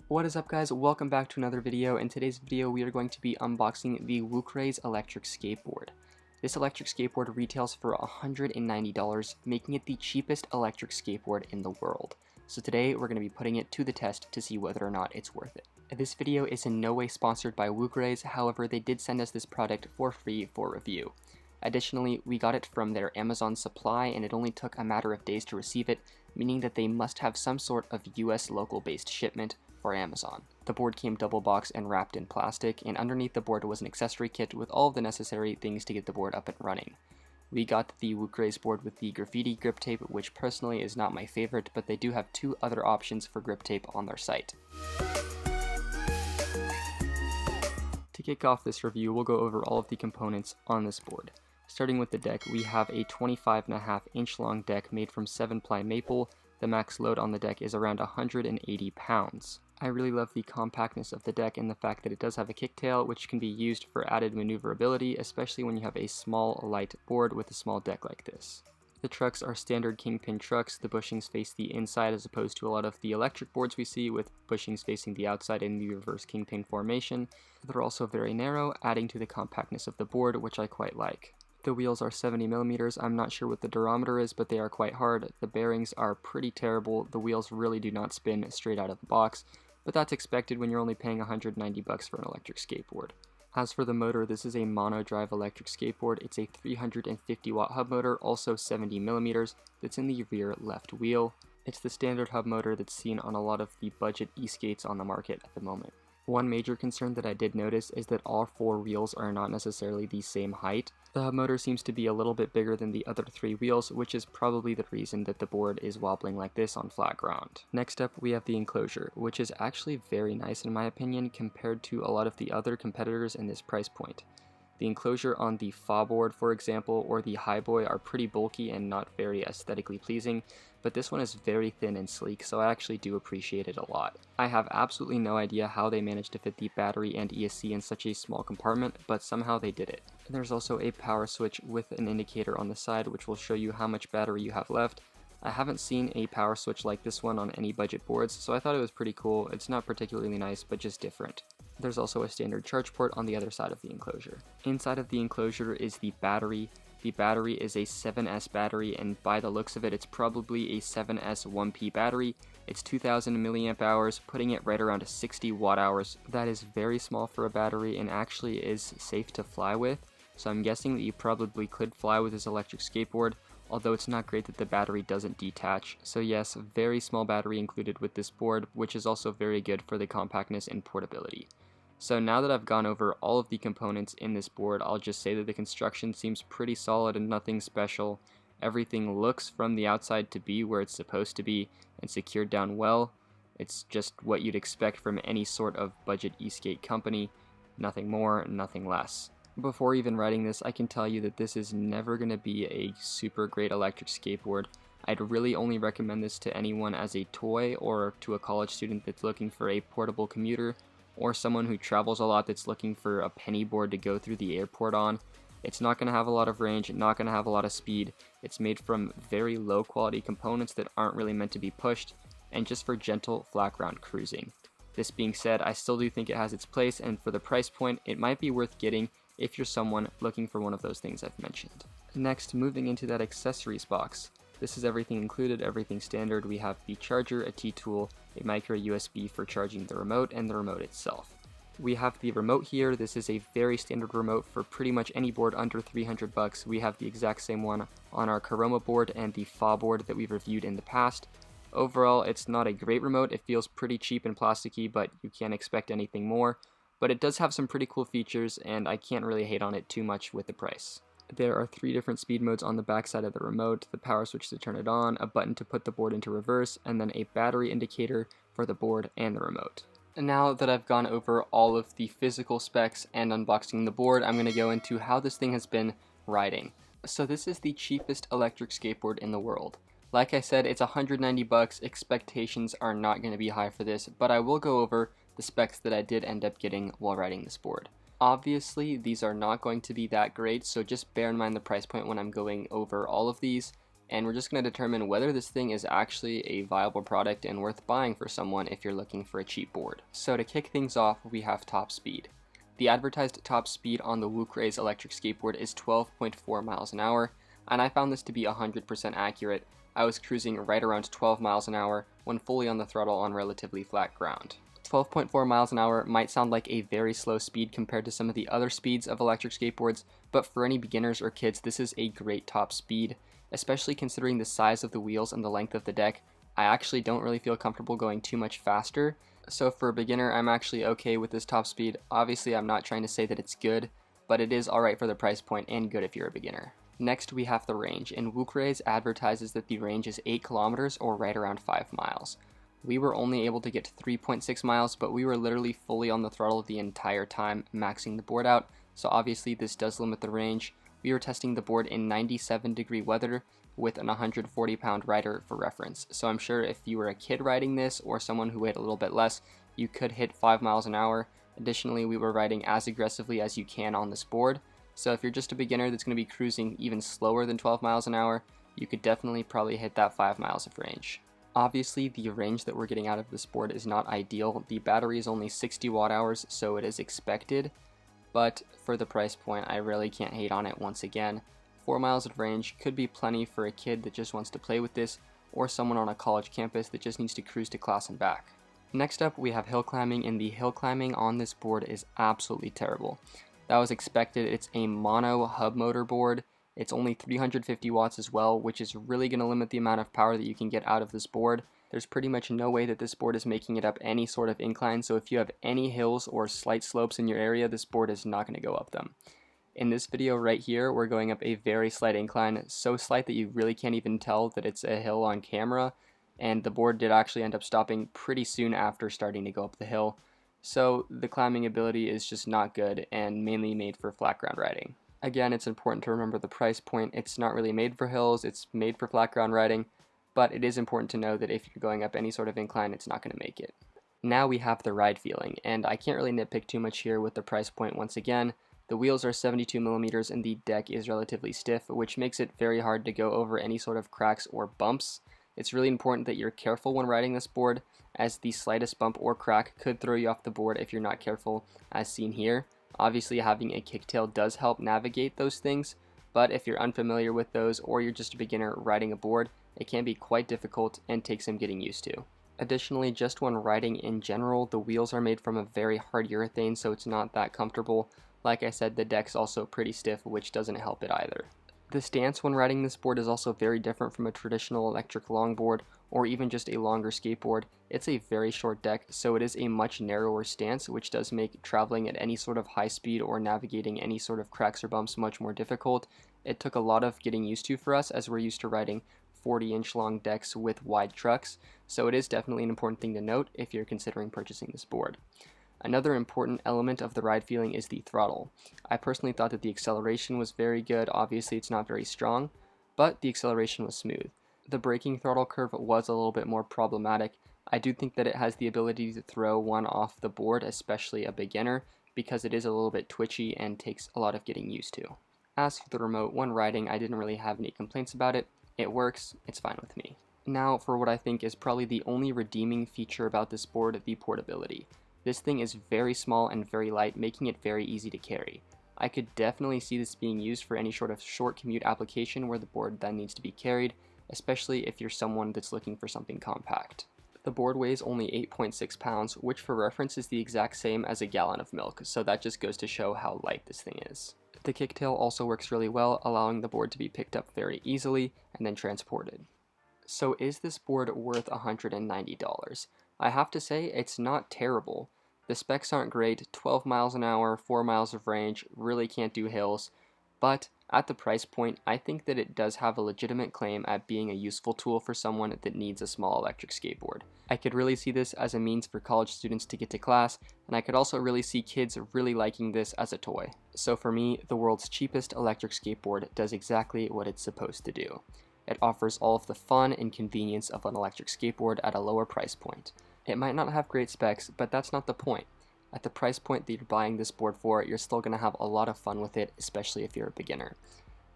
What is up, guys? Welcome back to another video. In today's video we are going to be unboxing the WookRays electric skateboard. This electric skateboard retails for $190, making it the cheapest electric skateboard in the world. So today we're going to be putting it to the test to see whether or not it's worth it. This video is in no way sponsored by WookRays, however they did send us this product for free for review. Additionally, we got it from their Amazon supply and it only took a matter of days to receive it, meaning that they must have some sort of US local based shipment for Amazon. The board came double boxed and wrapped in plastic, and underneath the board was an accessory kit with all of the necessary things to get the board up and running. We got the WookRays board with the graffiti grip tape, which personally is not my favorite, but they do have two other options for grip tape on their site. To kick off this review, we'll go over all of the components on this board. Starting with the deck, we have a 25.5 inch long deck made from 7-ply maple. The max load on the deck is around 180 pounds. I really love the compactness of the deck and the fact that it does have a kicktail, which can be used for added maneuverability, especially when you have a small, light board with a small deck like this. The trucks are standard kingpin trucks. The bushings face the inside as opposed to a lot of the electric boards we see with bushings facing the outside in the reverse kingpin formation. They're also very narrow, adding to the compactness of the board, which I quite like. The wheels are 70mm. I'm not sure what the durometer is, but they are quite hard. The bearings are pretty terrible. The wheels really do not spin straight out of the box, but that's expected when you're only paying $190 for an electric skateboard. As for the motor, this is a mono drive electric skateboard. It's a 350 watt hub motor, also 70mm, that's in the rear left wheel. It's the standard hub motor that's seen on a lot of the budget e-skates on the market at the moment. One major concern that I did notice is that all four wheels are not necessarily the same height. The hub motor seems to be a little bit bigger than the other three wheels, which is probably the reason that the board is wobbling like this on flat ground. Next up, we have the enclosure, which is actually very nice in my opinion compared to a lot of the other competitors in this price point. The enclosure on the Fa board, for example, or the Highboy are pretty bulky and not very aesthetically pleasing, but this one is very thin and sleek, so I actually do appreciate it a lot. I have absolutely no idea how they managed to fit the battery and ESC in such a small compartment, but somehow they did it. There's also a power switch with an indicator on the side which will show you how much battery you have left. I haven't seen a power switch like this one on any budget boards, so I thought it was pretty cool. It's not particularly nice, but just different. There's also a standard charge port on the other side of the enclosure. Inside of the enclosure is the battery. The battery is a 7S battery, and by the looks of it, it's probably a 7S 1P battery. It's 2000 milliamp hours, putting it right around 60 watt hours. That is very small for a battery and actually is safe to fly with, so I'm guessing that you probably could fly with this electric skateboard, although it's not great that the battery doesn't detach. So yes, very small battery included with this board, which is also very good for the compactness and portability. So now that I've gone over all of the components in this board, I'll just say that the construction seems pretty solid and nothing special. Everything looks from the outside to be where it's supposed to be and secured down well. It's just what you'd expect from any sort of budget e-skate company. Nothing more, nothing less. Before even writing this, I can tell you that this is never going to be a super great electric skateboard. I'd really only recommend this to anyone as a toy or to a college student that's looking for a portable commuter, or someone who travels a lot that's looking for a penny board to go through the airport on. It's not going to have a lot of range, not going to have a lot of speed. It's made from very low quality components that aren't really meant to be pushed, and just for gentle flat ground cruising. This being said, I still do think it has its place, and for the price point, it might be worth getting if you're someone looking for one of those things I've mentioned. Next, moving into that accessories box. This is everything included, everything standard. We have the charger, a T-tool, a micro USB for charging the remote, and the remote itself. We have the remote here. This is a very standard remote for pretty much any board under $300. We have the exact same one on our Karoma board and the Fa board that we've reviewed in the past. Overall, it's not a great remote. It feels pretty cheap and plasticky, but you can't expect anything more. But it does have some pretty cool features, and I can't really hate on it too much with the price. There are 3 different speed modes on the back side of the remote, the power switch to turn it on, a button to put the board into reverse, and then a battery indicator for the board and the remote. And now that I've gone over all of the physical specs and unboxing the board, I'm going to go into how this thing has been riding. So this is the cheapest electric skateboard in the world. Like I said, it's $190, expectations are not going to be high for this, but I will go over the specs that I did end up getting while riding this board. Obviously, these are not going to be that great, so just bear in mind the price point when I'm going over all of these. and we're just going to determine whether this thing is actually a viable product and worth buying for someone if you're looking for a cheap board. So to kick things off, we have top speed. The advertised top speed on the WookRays electric skateboard is 12.4 miles an hour, and I found this to be 100% accurate. I was cruising right around 12 miles an hour when fully on the throttle on relatively flat ground. 12.4 miles an hour might sound like a very slow speed compared to some of the other speeds of electric skateboards, but for any beginners or kids, this is a great top speed, especially considering the size of the wheels and the length of the deck. I actually don't really feel comfortable going too much faster, so for a beginner, I'm actually okay with this top speed. Obviously, I'm not trying to say that it's good, but it is alright for the price point and good if you're a beginner. Next, we have the range, and WookRays advertises that the range is 8 kilometers or right around 5 miles. We were only able to get to 3.6 miles, but we were literally fully on the throttle the entire time, maxing the board out, so obviously this does limit the range. We were testing the board in 97-degree weather with an 140-pound rider for reference, so I'm sure if you were a kid riding this or someone who weighed a little bit less, you could hit 5 miles an hour. Additionally, we were riding as aggressively as you can on this board, so if you're just a beginner that's going to be cruising even slower than 12 miles an hour, you could definitely probably hit that 5 miles of range. Obviously, the range that we're getting out of this board is not ideal. The battery is only 60 watt hours, so it is expected, but for the price point, I really can't hate on it once again. 4 miles of range could be plenty for a kid that just wants to play with this, or someone on a college campus that just needs to cruise to class and back. Next up, we have hill climbing, and the hill climbing on this board is absolutely terrible. That was expected. It's a mono hub motor board. It's only 350 watts as well, which is really going to limit the amount of power that you can get out of this board. There's pretty much no way that this board is making it up any sort of incline, so if you have any hills or slight slopes in your area, this board is not going to go up them. In this video right here, we're going up a very slight incline, so slight that you really can't even tell that it's a hill on camera, and the board did actually end up stopping pretty soon after starting to go up the hill. So the climbing ability is just not good and mainly made for flat ground riding. Again, it's important to remember the price point. It's not really made for hills, it's made for flat ground riding, but it is important to know that if you're going up any sort of incline, it's not going to make it. Now we have the ride feeling, and I can't really nitpick too much here with the price point once again. The wheels are 72 millimeters and the deck is relatively stiff, which makes it very hard to go over any sort of cracks or bumps. It's really important that you're careful when riding this board, as the slightest bump or crack could throw you off the board if you're not careful, as seen here. Obviously, having a kicktail does help navigate those things, but if you're unfamiliar with those or you're just a beginner riding a board, it can be quite difficult and take some getting used to. Additionally, just when riding in general, the wheels are made from a very hard urethane, so it's not that comfortable. Like I said, the deck's also pretty stiff, which doesn't help it either. The stance when riding this board is also very different from a traditional electric longboard or even just a longer skateboard. It's a very short deck, so it is a much narrower stance, which does make traveling at any sort of high speed or navigating any sort of cracks or bumps much more difficult. It took a lot of getting used to for us, as we're used to riding 40-inch long decks with wide trucks, so it is definitely an important thing to note if you're considering purchasing this board. Another important element of the ride feeling is the throttle. I personally thought that the acceleration was very good. Obviously it's not very strong, but the acceleration was smooth. The braking throttle curve was a little bit more problematic. I do think that it has the ability to throw one off the board, especially a beginner, because it is a little bit twitchy and takes a lot of getting used to. As for the remote, when riding, I didn't really have any complaints about it. It works, it's fine with me. Now for what I think is probably the only redeeming feature about this board, the portability. This thing is very small and very light, making it very easy to carry. I could definitely see this being used for any sort of short commute application where the board then needs to be carried, especially if you're someone that's looking for something compact. The board weighs only 8.6 pounds, which for reference is the exact same as a gallon of milk, so that just goes to show how light this thing is. The kicktail also works really well, allowing the board to be picked up very easily and then transported. So is this board worth $190? I have to say it's not terrible. The specs aren't great, 12 miles an hour, 4 miles of range, really can't do hills, but at the price point, I think that it does have a legitimate claim at being a useful tool for someone that needs a small electric skateboard. I could really see this as a means for college students to get to class, and I could also really see kids really liking this as a toy. So for me, the world's cheapest electric skateboard does exactly what it's supposed to do. It offers all of the fun and convenience of an electric skateboard at a lower price point. It might not have great specs, but that's not the point. At the price point that you're buying this board for, you're still going to have a lot of fun with it, especially if you're a beginner.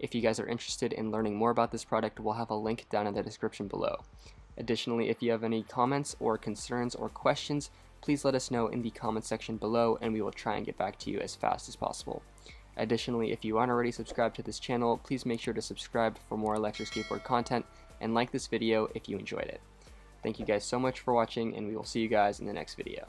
If you guys are interested in learning more about this product, we'll have a link down in the description below. Additionally, if you have any comments or concerns or questions, please let us know in the comment section below and we will try and get back to you as fast as possible. Additionally, if you aren't already subscribed to this channel, please make sure to subscribe for more electric skateboard content and like this video if you enjoyed it. Thank you guys so much for watching, and we will see you guys in the next video.